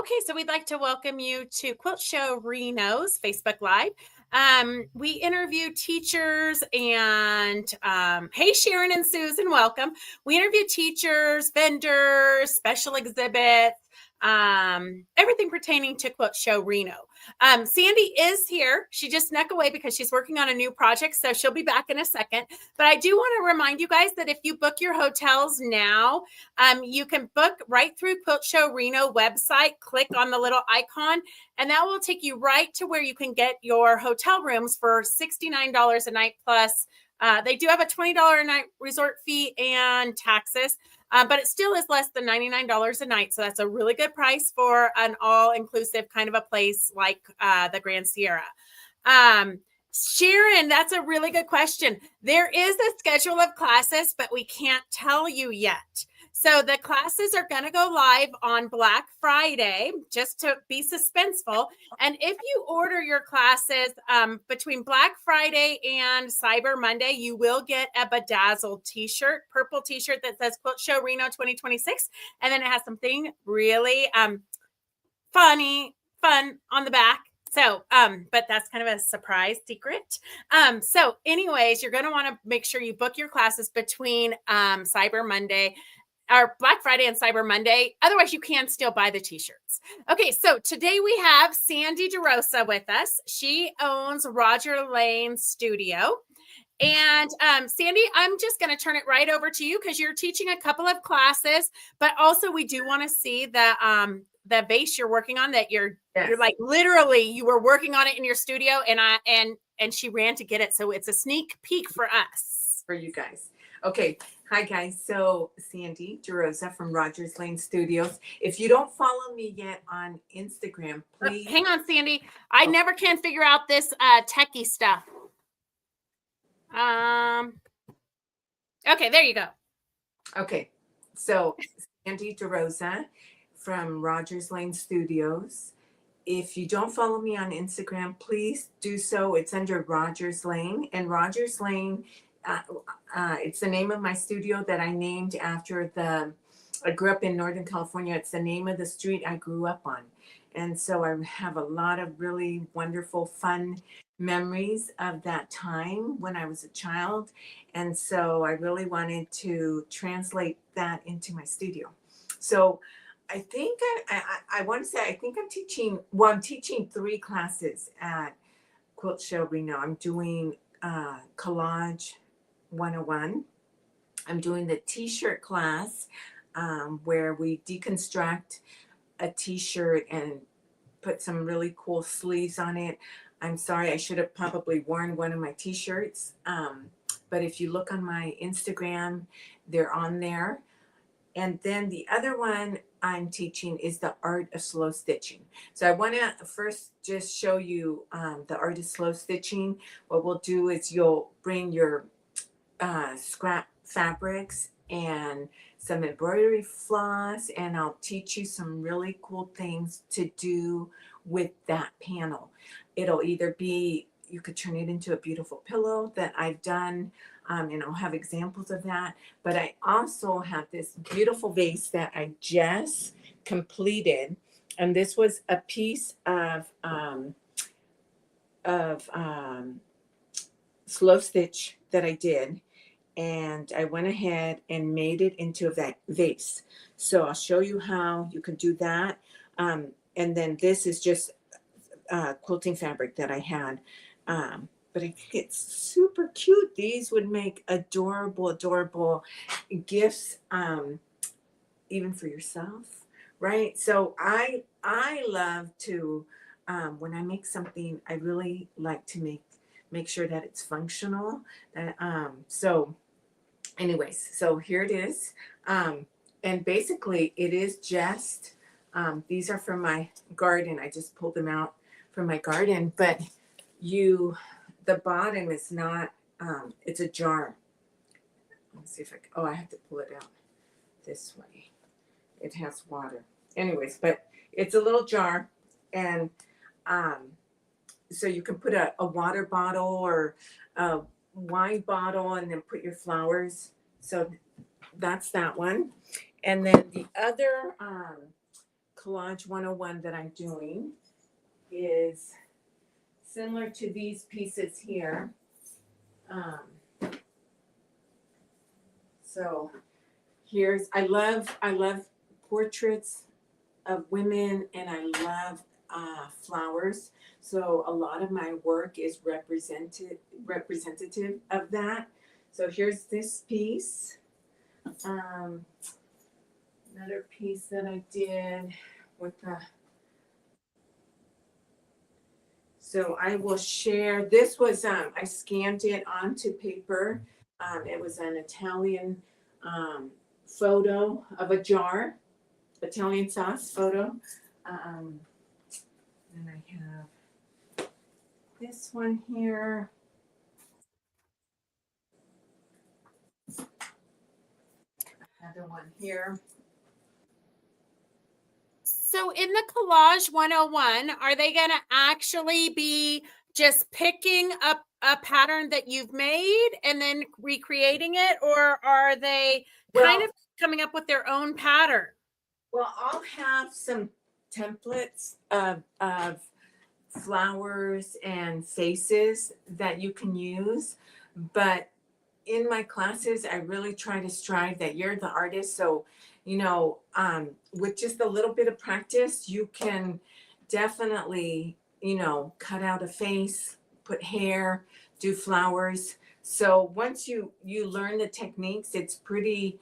Okay, so we'd like to welcome you to Quilt Show Reno's Facebook Live. We interview teachers and hey, Sharon and Susan, welcome. We interview teachers, vendors, special exhibits, everything pertaining to Quilt Show Reno. Sandi is here. She just snuck away because she's working on a new project, so she'll be back in a second. But I do want to remind you guys that if you book your hotels now, you can book right through Quilt Show Reno website. Click on the little icon, and that will take you right to where you can get your hotel rooms for $69 a night plus. They do have a $20 a night resort fee and taxes, but it still is less than $99 a night. So that's a really good price for an all-inclusive kind of a place like the Grand Sierra. Sharon, that's a really good question. There is a schedule of classes, but we can't tell you yet. So the classes are going to go live on Black Friday, just to be suspenseful. And if you order your classes between Black Friday and Cyber Monday, you will get a bedazzled t-shirt, purple t-shirt that says Quilt Show Reno 2026. And then it has something really fun on the back. So, but that's kind of a surprise secret. So anyways, you're going to want to make sure you book your classes between Cyber Monday or Black Friday and Cyber Monday. Otherwise, you can still buy the t-shirts. Okay, so today we have Sandi DeRoza with us. She owns Roger Lane Studio. And Sandi, I'm just going to turn it right over to you because you're teaching a couple of classes, but also we do want to see the vase you're working on that you're like literally you were working on it in your studio and she ran to get it. So it's a sneak peek for us. For you guys. Okay. Hi guys. So Sandi DeRoza from Rogers Lane Studios. If you don't follow me yet on Instagram, please. Hang on, Sandi. I never can figure out this techie stuff. Okay, there you go. Okay. So Sandi DeRoza from Rogers Lane Studios. If you don't follow me on Instagram, please do so. It's under Rogers Lane, and Rogers Lane, it's the name of my studio that I named after I grew up in Northern California. It's the name of the street I grew up on. And so I have a lot of really wonderful, fun memories of that time when I was a child. And so I really wanted to translate that into my studio. So I think I want to say, I think I'm teaching 3 classes at Quilt Show Reno. I'm doing Collage 101. I'm doing the t-shirt class where we deconstruct a t-shirt and put some really cool sleeves on it. I'm sorry, I should have probably worn one of my t-shirts. But if you look on my Instagram, they're on there. And then the other one I'm teaching is the art of slow stitching. So I want to first just show you the art of slow stitching. What we'll do is you'll bring your scrap fabrics and some embroidery floss, and I'll teach you some really cool things to do with that panel. It'll either be, you could turn it into a beautiful pillow that I've done, and I'll have examples of that. But I also have this beautiful vase that I just completed, and this was a piece of slow stitch that I did, and I went ahead and made it into a vase. So I'll show you how you can do that. And then this is just quilting fabric that I had. But I think it's super cute. These would make adorable, adorable gifts, even for yourself, right? So I love to, when I make something, I really like to make sure that it's functional. So anyways, so here it is. And basically it is just, these are from my garden. I just pulled them out from my garden, but the bottom is not, it's a jar. Let's see if I have to pull it out this way. It has water. Anyways, but it's a little jar, and so you can put a water bottle or a wine bottle and then put your flowers. So that's that one. And then the other Collage 101 that I'm doing is similar to these pieces here. So here's, I love portraits of women, and I love flowers. So a lot of my work is representative of that. So here's this piece. Another piece that I did with the, so I will share, this was, I scanned it onto paper. It was an Italian photo of a jar, Italian sauce photo. And I have this one here. Another one here. So in the Collage 101, are they going to actually be just picking up a pattern that you've made and then recreating it, or are they kind of coming up with their own pattern? Well, I'll have some templates of flowers and faces that you can use, but in my classes, I really try to strive that you're the artist. So, with just a little bit of practice, you can definitely, cut out a face, put hair, do flowers. So once you learn the techniques, it's pretty,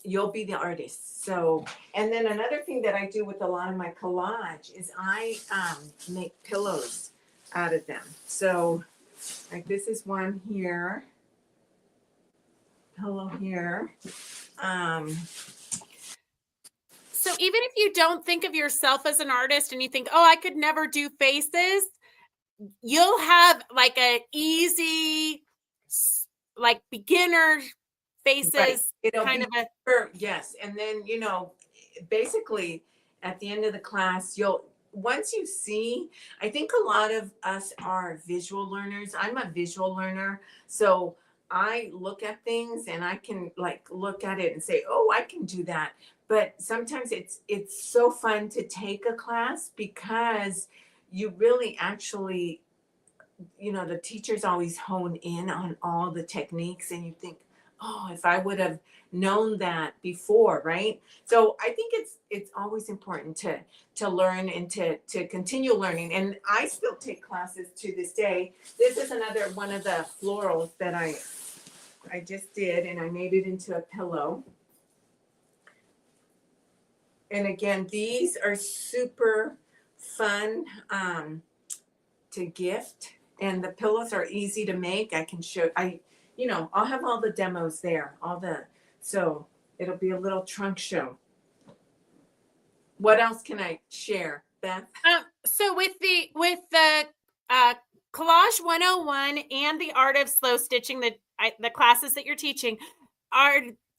you'll be the artist. So, and then another thing that I do with a lot of my collage is I make pillows out of them. So like this is one here. Pillow here. So even if you don't think of yourself as an artist and you think, oh, I could never do faces, you'll have like an easy, like beginner faces, right. It'll kind of yes. And then, basically at the end of the class, once you see, I think a lot of us are visual learners. I'm a visual learner. So I look at things and I can like look at it and say, oh, I can do that. But sometimes it's so fun to take a class because you really actually, the teachers always hone in on all the techniques and you think, oh, if I would have known that before, right? So I think it's always important to learn and to continue learning. And I still take classes to this day. This is another one of the florals that I just did, and I made it into a pillow. And again, these are super fun to gift, and the pillows are easy to make. I can show, I'll have all the demos there, so it'll be a little trunk show. What else can I share, Beth? So with the Collage 101 and the Art of Slow Stitching, the classes that you're teaching,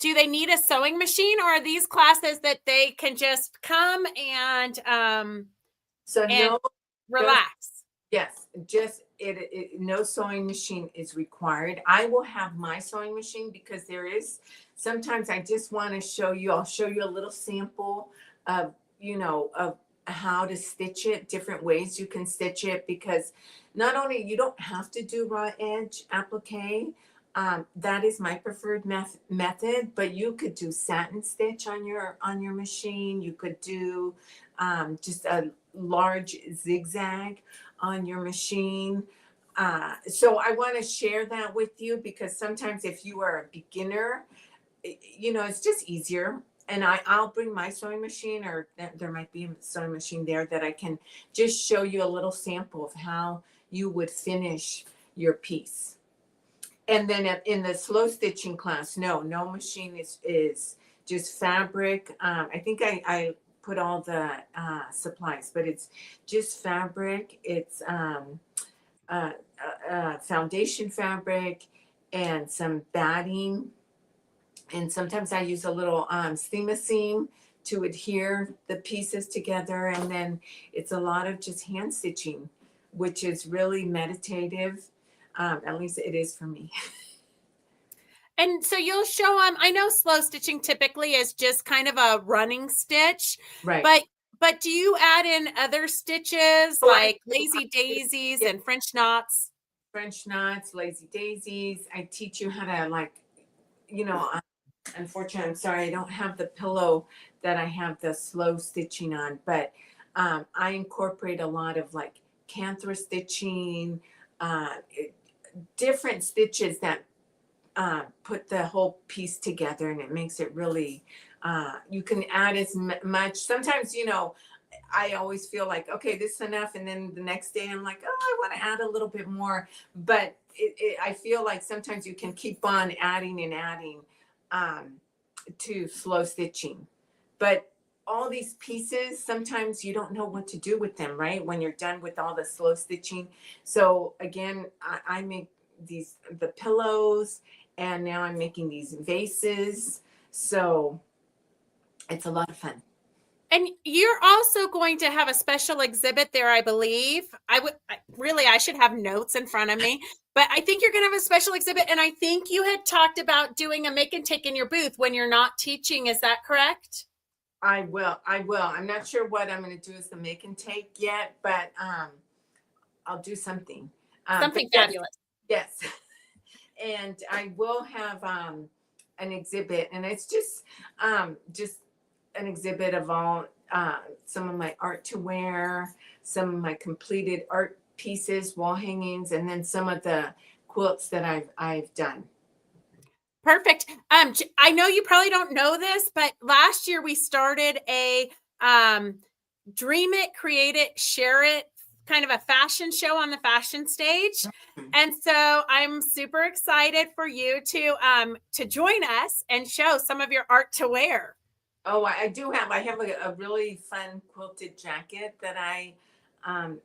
do they need a sewing machine, or are these classes that they can just come and relax? Yes, just no sewing machine is required. I will have my sewing machine because sometimes I just want to show you. I'll show you a little sample of how to stitch it, different ways you can stitch it, because not only you don't have to do raw edge applique. That is my preferred method, but you could do satin stitch on your machine. You could do just a large zigzag on your machine. So I want to share that with you because sometimes if you are a beginner, it's just easier. And I'll bring my sewing machine, or there might be a sewing machine there that I can just show you a little sample of how you would finish your piece. And then in the slow stitching class, no machine is just fabric. I think I put all the supplies, but it's just fabric. It's foundation fabric and some batting. And sometimes I use a little seam to adhere the pieces together. And then it's a lot of just hand stitching, which is really meditative. At least it is for me. And so you'll show them, I know slow stitching typically is just kind of a running stitch, Right. but do you add in other stitches So I like lazy daisies yeah, and French knots? French knots, lazy daisies. I teach you how to like, you know, unfortunately, I'm sorry, I don't have the pillow that I have the slow stitching on, but I incorporate a lot of like canthra stitching, different stitches that put the whole piece together, and it makes it really, you can add as much. Sometimes, I always feel like, okay, this is enough. And then the next day I'm like, oh, I want to add a little bit more. But I feel like sometimes you can keep on adding and adding um, to slow stitching. But all these pieces, sometimes you don't know what to do with them, right? When you're done with all the slow stitching. So again, I make the pillows, and now I'm making these vases. So it's a lot of fun. And you're also going to have a special exhibit there, I believe. I should have notes in front of me, but I think you're going to have a special exhibit. And I think you had talked about doing a make and take in your booth when you're not teaching. Is that correct? I will. I will. I'm not sure what I'm going to do as the make and take yet, but I'll do something. But Something yes, fabulous. yes. And I will have an exhibit, and it's just an exhibit of all some of my art to wear, some of my completed art pieces, wall hangings, and then some of the quilts that I've done. Perfect. I know you probably don't know this, but last year we started a dream it, create it, share it kind of a fashion show on the fashion stage. And so I'm super excited for you to join us and show some of your art to wear. Oh, I do have. I have a really fun quilted jacket that I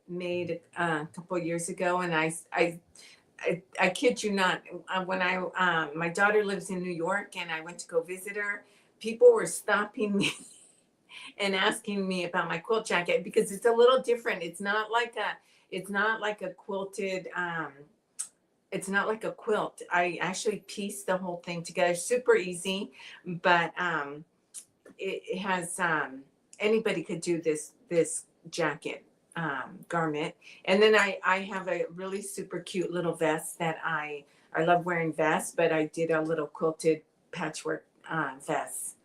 made a couple of years ago, and I kid you not. When my daughter lives in New York, and I went to go visit her, people were stopping me and asking me about my quilt jacket because it's a little different. It's not like a quilted. It's not like a quilt. I actually pieced the whole thing together. Super easy, but it has anybody could do this jacket garment. And then I have a really super cute little vest that I love wearing vests, but I did a little quilted patchwork vest.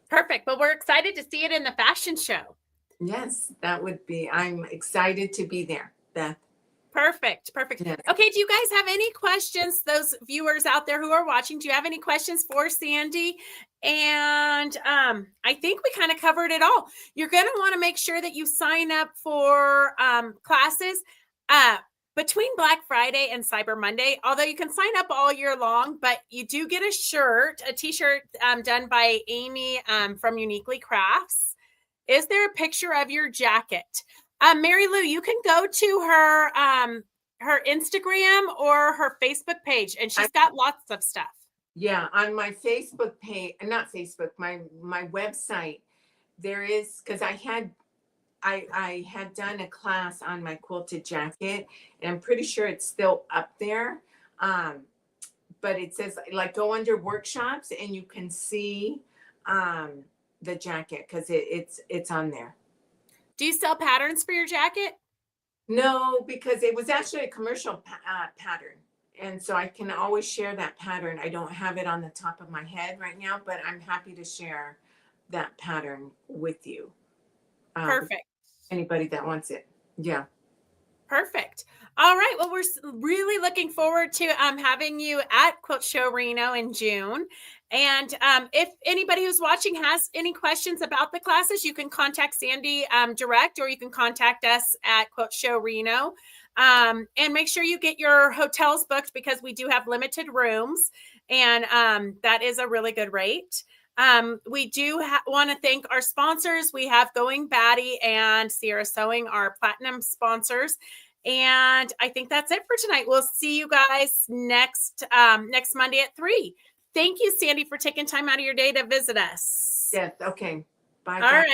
Perfect. Well, we're excited to see it in the fashion show. Yes, that would be. I'm excited to be there, Beth. Perfect. Perfect. Yes. Okay. Do you guys have any questions? Those viewers out there who are watching, do you have any questions for Sandi? And I think we kind of covered it all. You're going to want to make sure that you sign up for classes between Black Friday and Cyber Monday, although you can sign up all year long, but you do get a t-shirt done by Amy from Uniquely Crafts. Is there a picture of your jacket? Mary Lou, you can go to her Instagram or her Facebook page, and she's got lots of stuff. Yeah, on my Facebook page, not Facebook, my website, there is, because I had done a class on my quilted jacket, and I'm pretty sure it's still up there. But it says like go under workshops, and you can see the jacket because it's on there. Do you sell patterns for your jacket? No, because it was actually a commercial pattern. And so I can always share that pattern. I don't have it on the top of my head right now, but I'm happy to share that pattern with you. Perfect. Anybody that wants it. Yeah. Perfect. All right. Well, we're really looking forward to having you at Quilt Show Reno in June. And if anybody who's watching has any questions about the classes, you can contact Sandi direct, or you can contact us at Quilt Show Reno. And make sure you get your hotels booked because we do have limited rooms, and that is a really good rate. We do want to thank our sponsors. We have Going Batty and Sierra Sewing, our platinum sponsors. And I think that's it for tonight. We'll see you guys next Monday at 3. Thank you, Sandi, for taking time out of your day to visit us. Yes. Okay. Bye. All right.